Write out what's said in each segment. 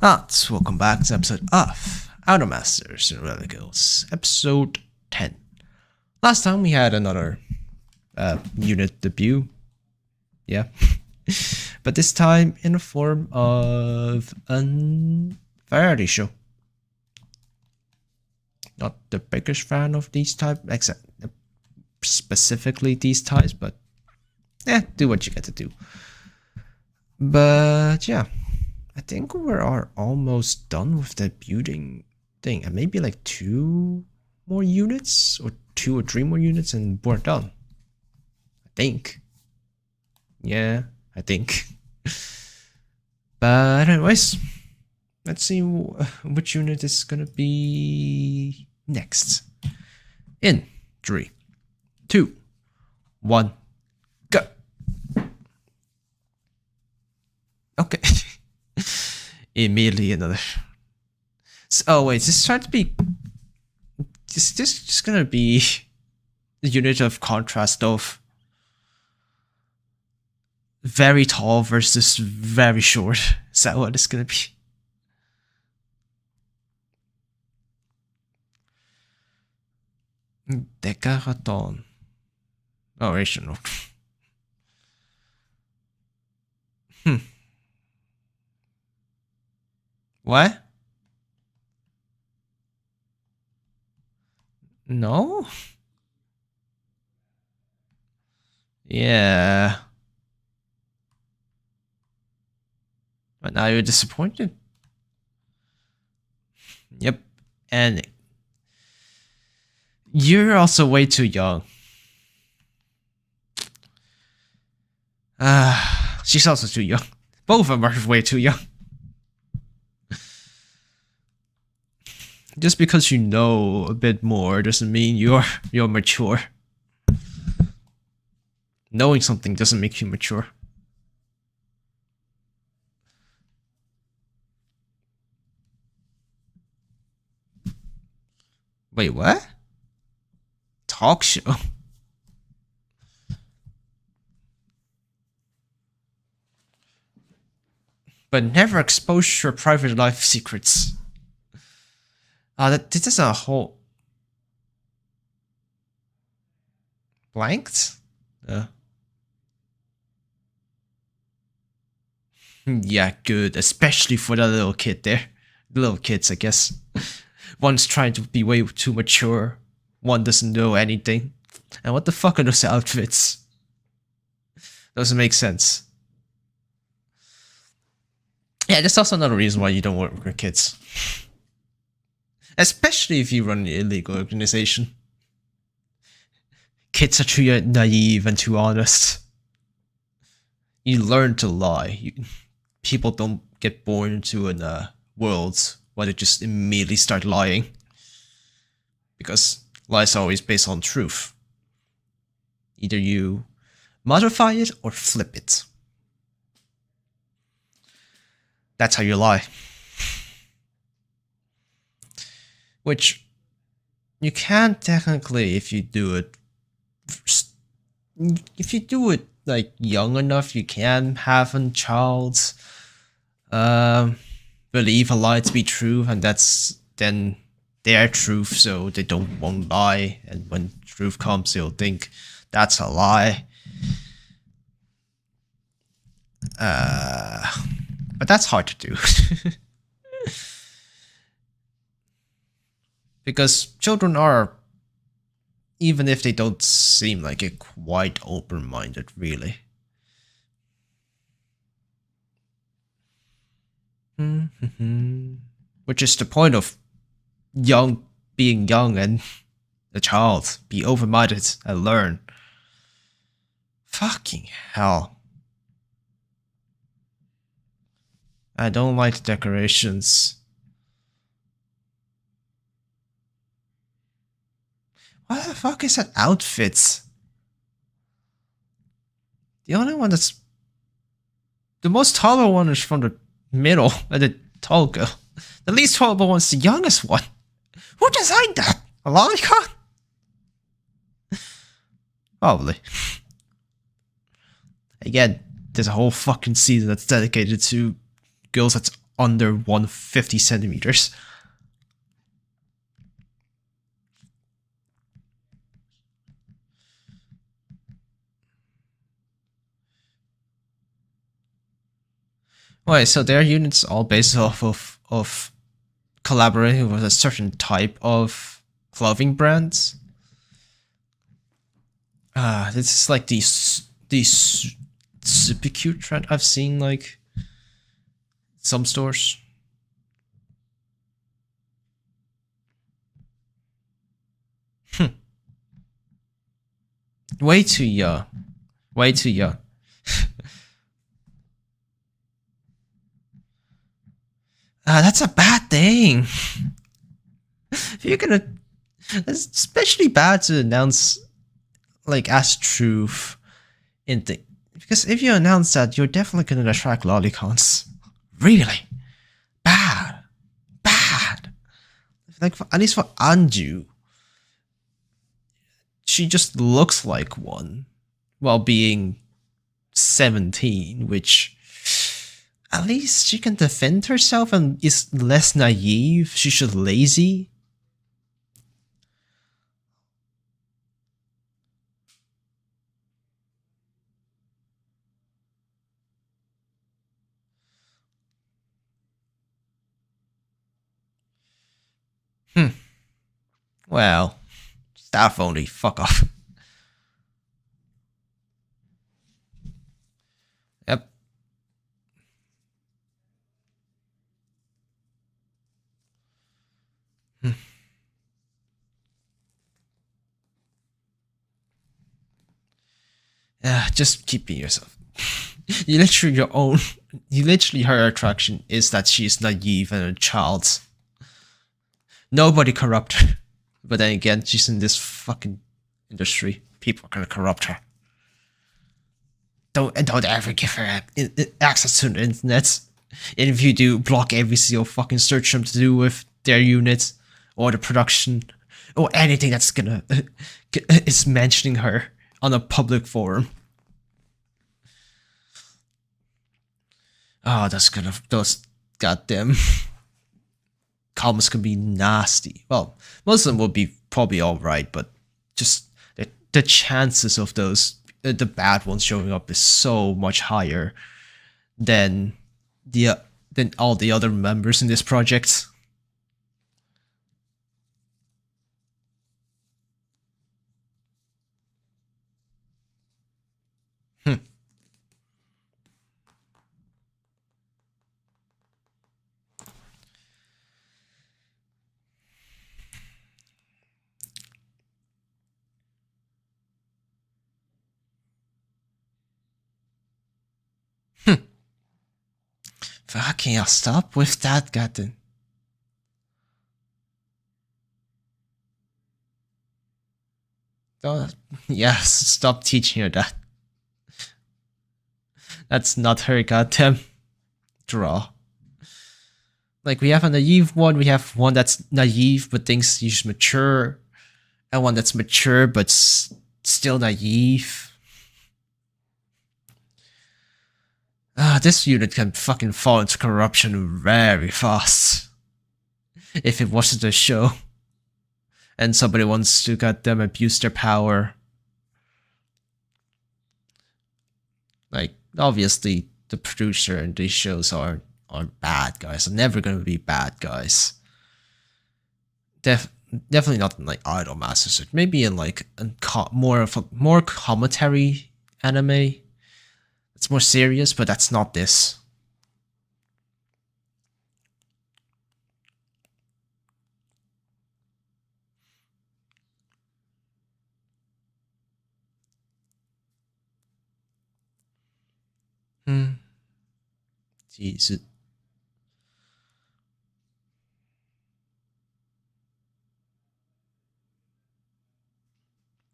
Welcome back to episode of iDOLM Master Cinderella Girls, episode 10. Last time we had another unit debut, yeah, but this time in the form of a variety show. Not the biggest fan of these types, except specifically these types, but yeah, do what you get to do. But yeah, I think we are almost done with the building thing, and maybe like 2 more units, or 2 or 3 more units, and we're done. I think. Yeah, I think. But anyways, let's see which unit is gonna be next. In 3, 2, 1, go. Okay. Immediately another. Oh wait, this trying to be. Is this just gonna be the unit of contrast of very tall versus very short? Is that what it's gonna be? Devilgod. Oh, rational. What? No? Yeah. But now you're disappointed? Yep. And you're also way too young. She's also too young. Both of them are way too young. Just because you know a bit more doesn't mean you're mature. Knowing something doesn't make you mature. Wait, what? Talk show? But never expose your private life secrets. This is a whole blanked? Yeah, good. Especially for that little kid there. Little kids, I guess. One's trying to be way too mature. One doesn't know anything. And what the fuck are those outfits? Doesn't make sense. Yeah, that's also another reason why you don't work with kids. Especially if you run an illegal organization. Kids are too naive and too honest. You learn to lie. People don't get born into a world where they just immediately start lying. Because lies are always based on truth. Either you modify it or flip it. That's how you lie. Which you can technically, if you do it like young enough, you can have a child believe a lie to be true, and that's then their truth, so they won't lie, and when truth comes they'll think that's a lie. But that's hard to do. Because children are, even if they don't seem like it, quite open-minded, really. Which is the point of being young and a child. Be open-minded and learn. Fucking hell. I don't like the decorations. What the fuck is that outfit? The only one that's... The most taller one is from the middle, and the tall girl. The least taller one's the youngest one. Who designed that? A lolicon? Probably. Again, there's a whole fucking season that's dedicated to girls that's under 150 centimeters. Wait, so their units all based off of collaborating with a certain type of clothing brands? This is like these super cute trend I've seen like some stores. Way too young. Way too young. That's a bad thing. If you're gonna, it's especially bad to announce like as truth in the, because if you announce that, you're definitely gonna attract lolicons. Really bad. Like at least for Anju, she just looks like one while being 17, which at least she can defend herself and is less naive. She's just lazy. Well, staff only. Fuck off. Yep. Just keep being yourself. You literally her attraction is that she's naive and a child. Nobody corrupt her. But then again, she's in this fucking industry. People are gonna corrupt her. Don't ever give her access to the internet. And if you do, block every single fucking search term to do with their unit or the production or anything that's gonna is mentioning her on a public forum. Oh, those goddamn comments can be nasty. Well, most of them will be probably alright, but just the chances of those the bad ones showing up is so much higher than all the other members in this project. Fucking hell, stop with that, goddamn. Oh, yes, stop teaching her that. That's not her goddamn draw. Like, we have a naive one, we have one that's naive but thinks she's mature, and one that's mature but still naive. This unit can fucking fall into corruption very fast. If it wasn't a show. And somebody wants to goddamn abuse their power. Like, obviously, the producer and these shows are bad guys. They're never gonna be bad guys. Definitely not in like Idol Masters. Maybe in like more commentary anime. It's more serious, but that's not this. Jesus.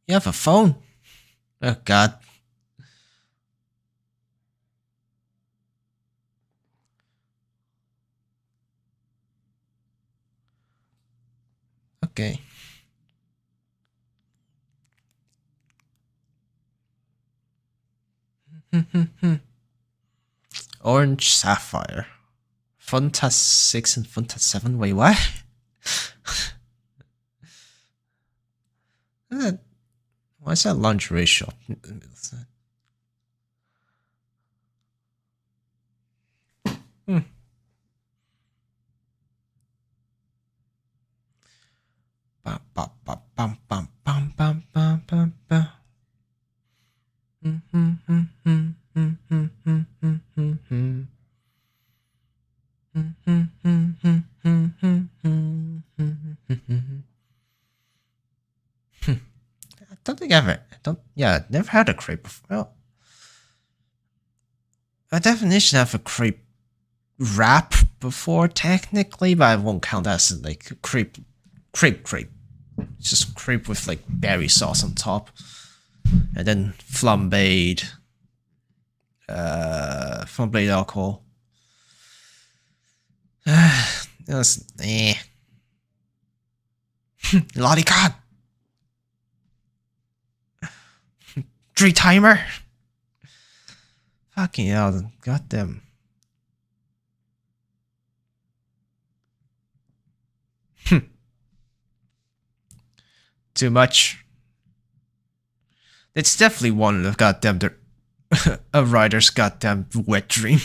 You have a phone? Oh god. Okay. Orange sapphire. Funtas 6 and Funtas 7? Wait, what? Why is that lingerie shop? Hmm. Bum, bum, bum, bum, bum, bum, bum, bum, bum, bum. I don't think never had a crepe before. Well, by definition, I've a crepe wrap before technically, but I won't count that as like crepe. It's just crepe with like berry sauce on top, and then flambéed alcohol. That's Lollipop. 3 timer. Fucking hell, goddamn. Too much. It's definitely one of goddamn a writer's goddamn wet dream.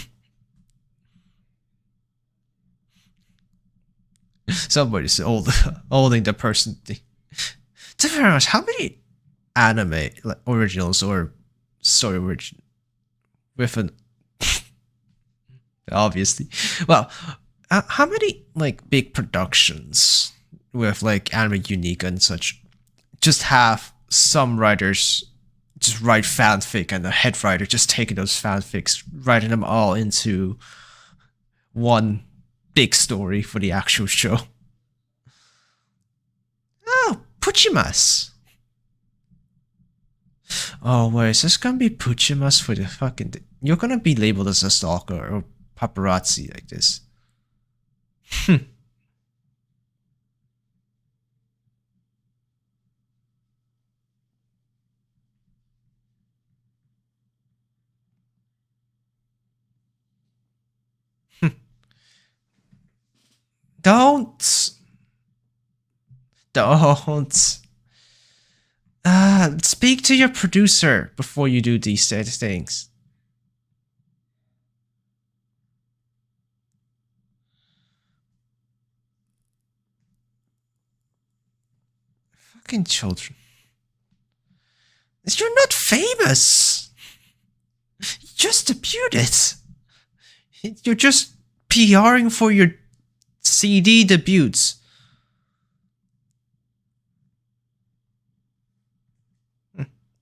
Somebody's holding the person. To be honest, how many anime like originals or story original with an obviously, well, how many like big productions with like anime unique and such just have some writers just write fanfic and the head writer just taking those fanfics, writing them all into one big story for the actual show? Oh, Puchimas. Oh wait, is this gonna be Puchimas for the fucking... You're gonna be labeled as a stalker or paparazzi like this. Don't. Speak to your producer before you do these things. Fucking children. You're not famous. You just debuted it. You're just PRing for your CD debuts.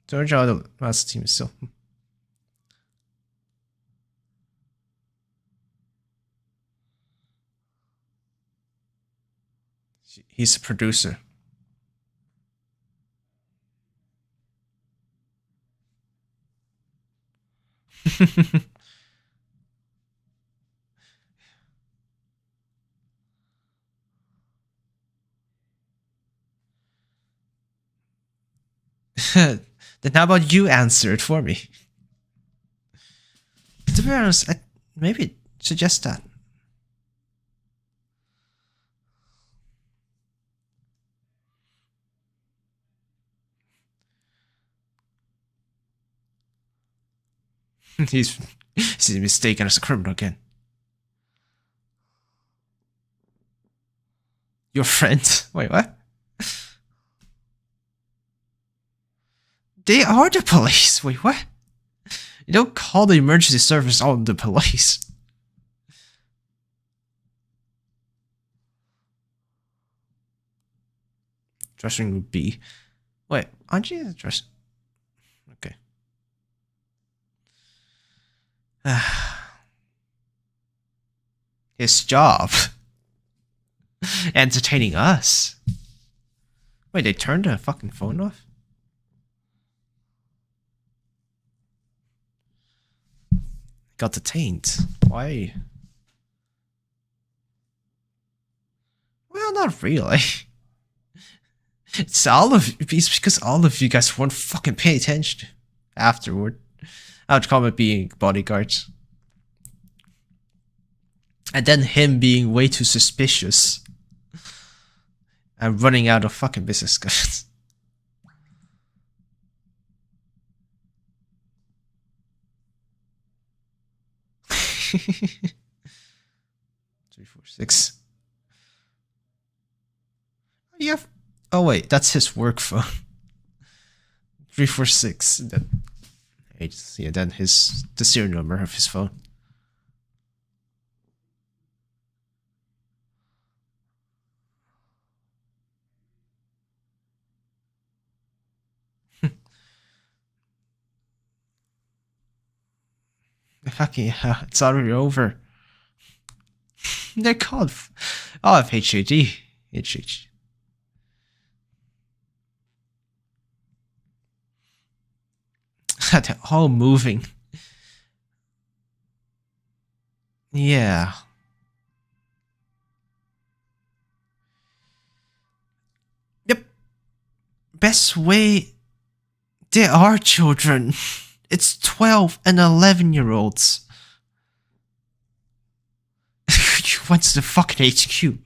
George Idol Master Team is still. He's a producer. Then how about you answer it for me? To be honest, I maybe suggest that. He's mistaken as a criminal again. Your friend? Wait, what? They are the police. Wait, what? You don't call the emergency service on the police. Dressing room B. Wait, aren't you in the dress? Okay. His job. Entertaining us. Wait, they turned the fucking phone off? Got detained. Why? Well, not really. It's because all of you guys weren't fucking paying attention afterward. I would call it being bodyguards. And then him being way too suspicious. And running out of fucking business cards. Three, four, six. Yeah. Oh wait, that's his work phone. 346. Then, yeah, then the serial number of his phone. Fucking yeah, it's already over. They're called. Oh, I have HAD. HH. They're all moving. Yeah. Yep. Best way. They are children. It's 12 and 11-year-olds. You went to the fucking HQ.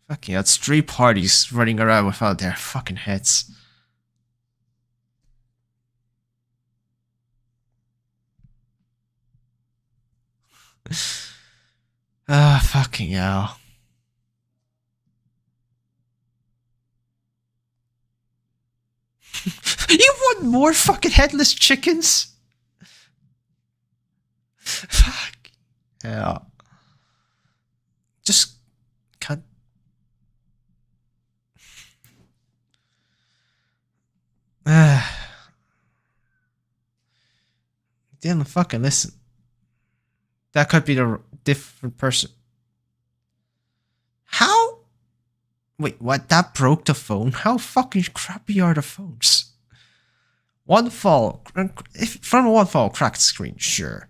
Fucking, that's 3 parties running around without their fucking heads. Fucking hell. You want more fucking headless chickens? Fuck. Yeah. Just can't. Didn't fucking listen. That could be the different person. How? Wait, what? That broke the phone? How fucking crappy are the phones? One fall, from one fall, cracked screen, sure.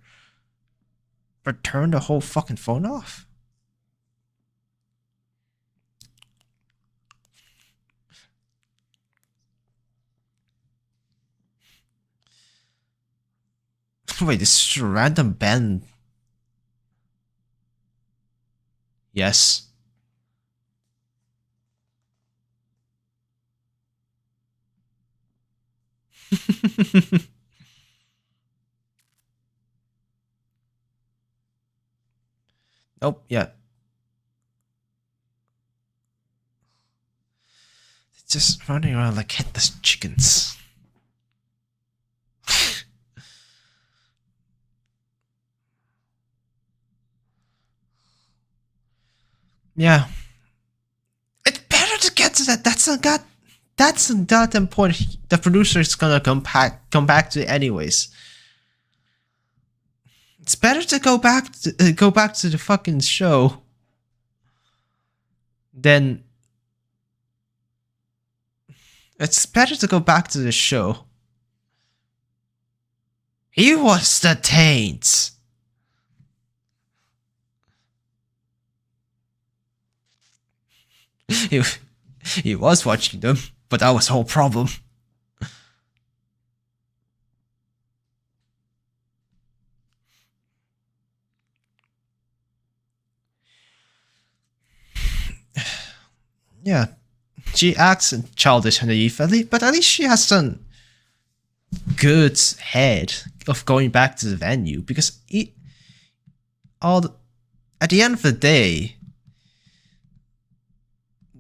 But turn the whole fucking phone off? Wait, this is a random band. Yes. Nope, yeah. Just running around like headless chickens. Yeah. It's better to get to that. That's a goddamn point. The producer is gonna come back to it anyways. It's better to go back to the fucking show than. It's better to go back to the show. He was the taint. He was watching them, but that was the whole problem. Yeah, she acts childish and naive, but at least she has some good head of going back to the venue, because at the end of the day,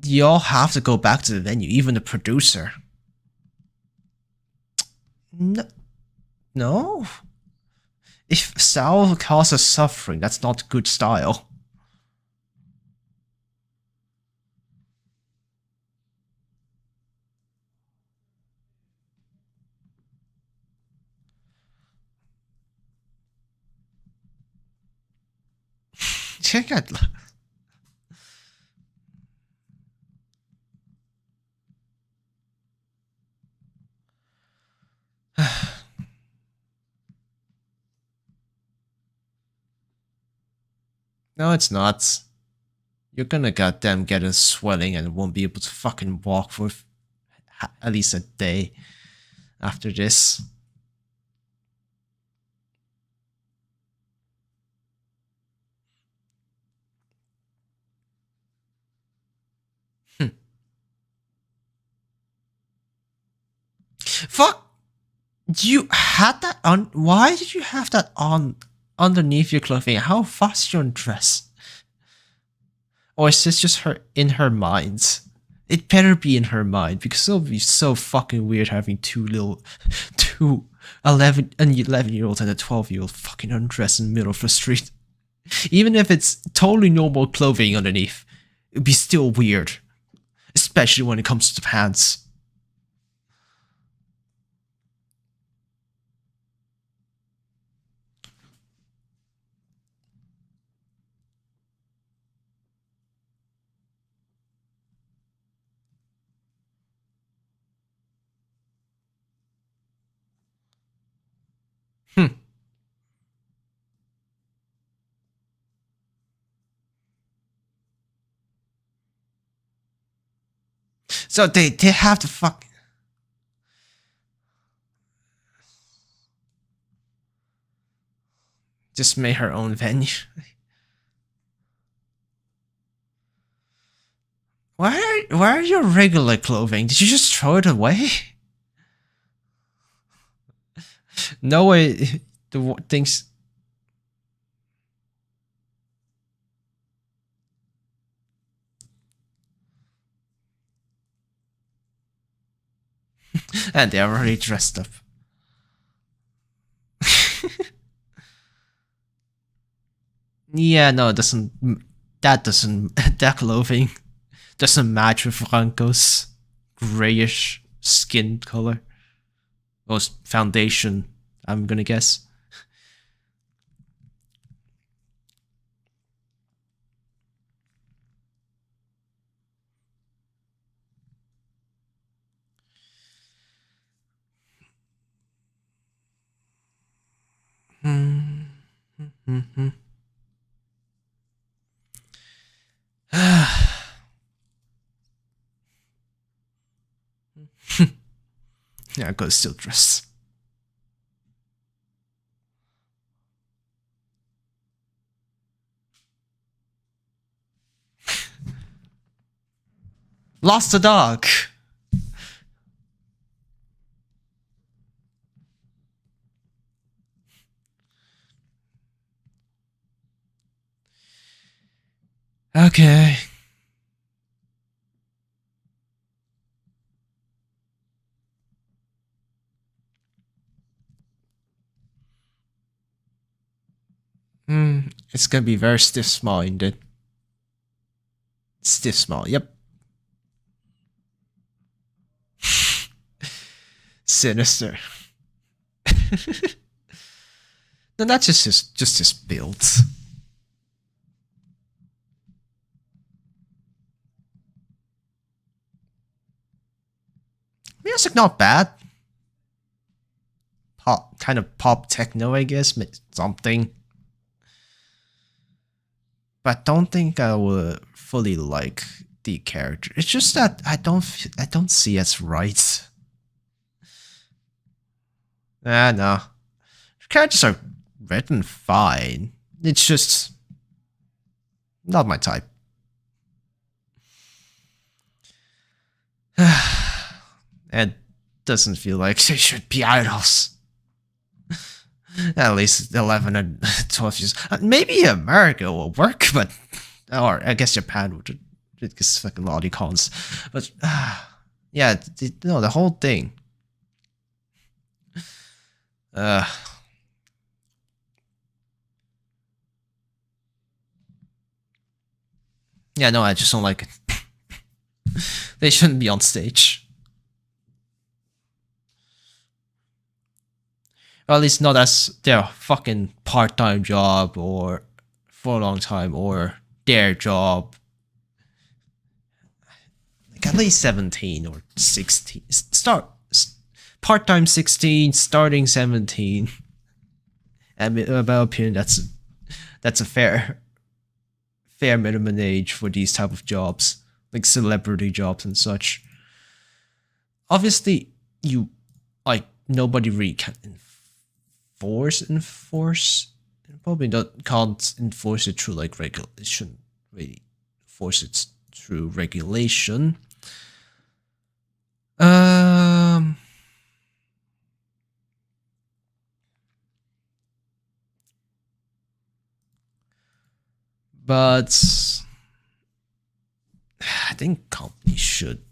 you all have to go back to the venue, even the producer. No. If style causes suffering, that's not good style. Check out. No, it's not. You're gonna goddamn get a swelling and won't be able to fucking walk for at least a day after this. Fuck! You had that on. Why did you have that on underneath your clothing? How fast you undress? Or is this just her in her mind? It better be in her mind because it'll be so fucking weird having two 11-year-olds and a 12-year-old fucking undress in the middle of the street. Even if it's totally normal clothing underneath, it'd be still weird. Especially when it comes to pants. So they have to fuck. Just made her own venue. Why are your regular clothing? Did you just throw it away? No way. The things. And they're already dressed up. Yeah, no, it doesn't. That clothing doesn't match with Franco's grayish skin color. Or foundation, I'm gonna guess. Yeah, I gotta still dress. Lost a dog. Okay. It's gonna be very stiff-minded. Stiff-small, yep. Sinister. No, that's just his build. Music not bad. Pop, kind of pop techno, I guess, something. But I don't think I would fully like the character. It's just that I don't see as right. No. The characters are written fine. It's just not my type. It doesn't feel like they should be idols. At least 11 and 12 years. Maybe America will work, but or I guess Japan would, because fucking lolicons. But yeah, no, the whole thing. Yeah, no, I just don't like it. They shouldn't be on stage. Or at least not as their fucking part-time job or for a long time or their job. Like at least 17 or 16. Part-time 16, starting 17. And in my opinion, that's a fair bare minimum age for these type of jobs, like celebrity jobs and such. Obviously, nobody really can enforce. Probably can't enforce it through like regulation. Really force it through regulation. But I think companies should,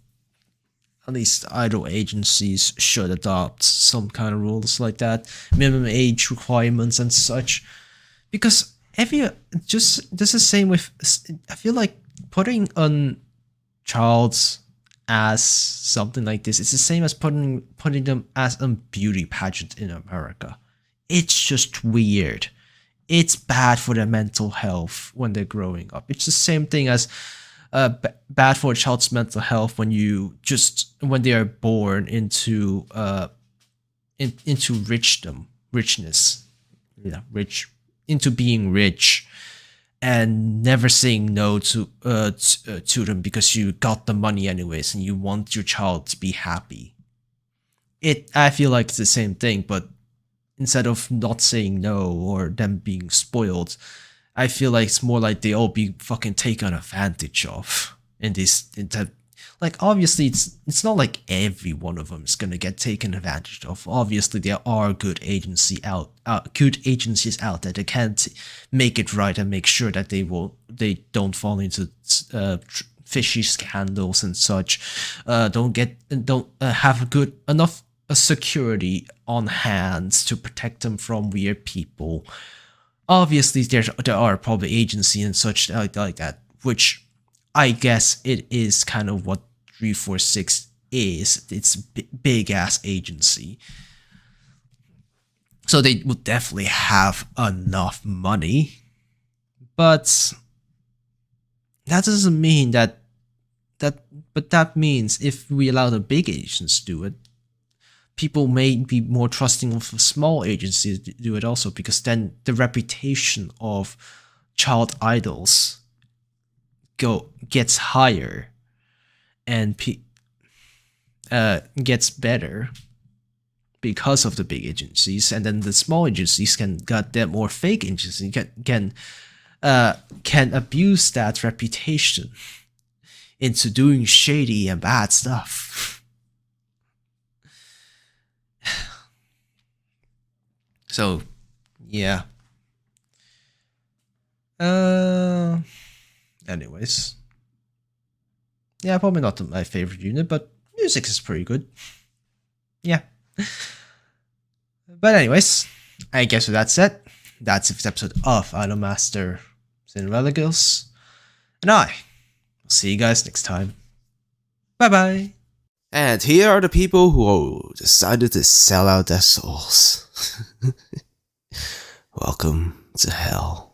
at least idol agencies should adopt some kind of rules like that, minimum age requirements and such, because just the same with, I feel like putting on childs as something like this, it's the same as putting them as a beauty pageant in America. It's just weird. It's bad for their mental health when they're growing up. It's the same thing as bad for a child's mental health when they are born into richness, into being rich, and never saying no to them because you got the money anyways and you want your child to be happy. I feel like it's the same thing, but instead of not saying no or them being spoiled, I feel like it's more like they all be fucking taken advantage of like, obviously it's not like every one of them is gonna get taken advantage of. Obviously there are good agencies out there that can make it right and make sure that they don't fall into fishy scandals and such, don't have good enough security on hand to protect them from weird people. Obviously there are probably agencies and such like that, which I guess it is kind of what 346 is. It's a big ass agency, so they would definitely have enough money, but that doesn't mean that means if we allow the big agencies to do it, people may be more trusting of small agencies to do it also, because then the reputation of child idols gets higher and gets better because of the big agencies, and then the small agencies can goddamn, more fake agencies can abuse that reputation into doing shady and bad stuff. So, yeah. Anyways. Yeah, probably not my favorite unit, but music is pretty good. Yeah. But anyways, I guess with that said, that's the episode of Idol Master Cinderella Girls. And I will see you guys next time. Bye bye. And here are the people who decided to sell out their souls. Welcome to hell.